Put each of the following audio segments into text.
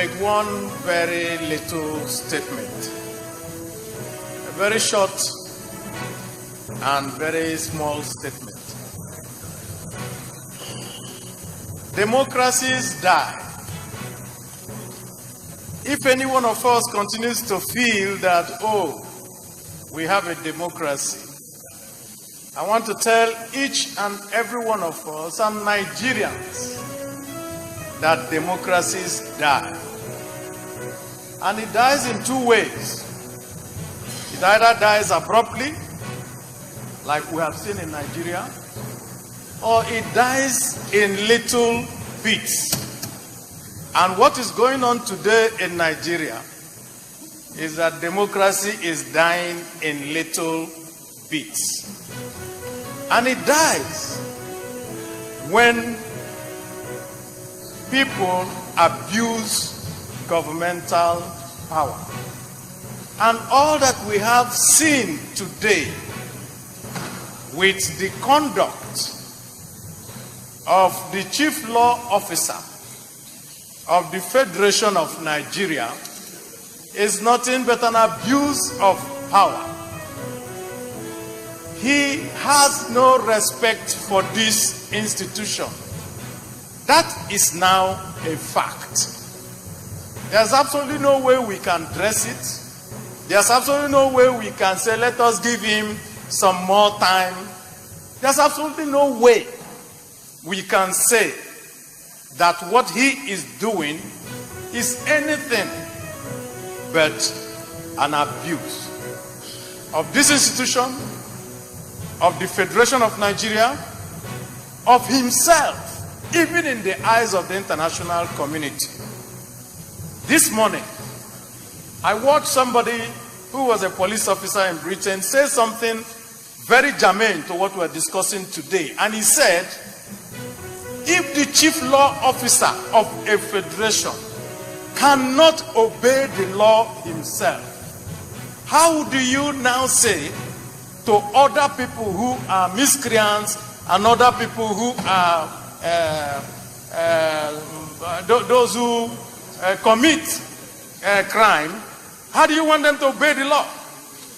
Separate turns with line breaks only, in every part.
make one very little statement, a very short and very small statement. Democracies die. If any one of us continues to feel that, oh, we have a democracy, I want to tell each and every one of us and Nigerians that democracies die. And it dies in two ways. It either dies abruptly, like we have seen in Nigeria, or it dies in little bits. And what is going on today in Nigeria is that democracy is dying in little bits. And it dies when people abuse governmental power. And all that we have seen today with the conduct of the chief law officer of the Federation of Nigeria is nothing but an abuse of power. He has no respect for this institution. That is now a fact. There's absolutely no way we can dress it. There's absolutely no way we can say, let us give him some more time. There's absolutely no way we can say that what he is doing is anything but an abuse of this institution, of the Federation of Nigeria, of himself, even in the eyes of the international community. This morning, I watched somebody who was a police officer in Britain say something very germane to what we're discussing today. And he said, if the chief law officer of a federation cannot obey the law himself, how do you now say to other people who are miscreants and other people who are those who commit crime, how do you want them to obey the law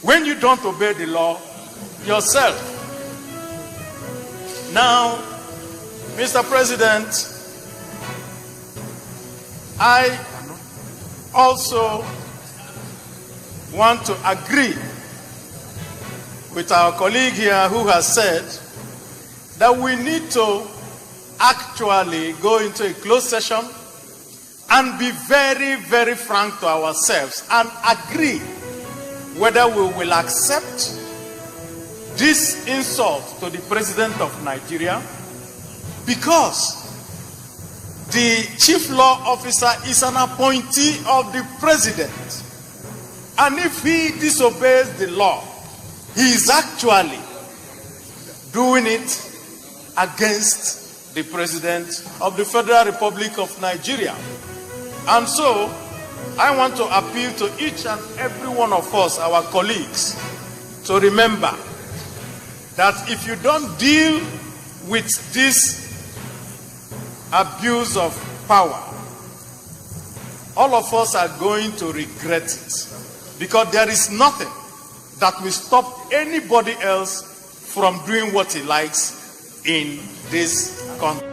when you don't obey the law yourself? Now, Mr. President, I also want to agree with our colleague here who has said that we need to actually go into a closed session and be very, very frank to ourselves and agree whether we will accept this insult to the President of Nigeria, because the chief law officer is an appointee of the President. And if he disobeys the law, he is actually doing it against the President of the Federal Republic of Nigeria. And so, I want to appeal to each and every one of us, our colleagues, to remember that if you don't deal with this abuse of power, all of us are going to regret it, because there is nothing that will stop anybody else from doing what he likes in this country.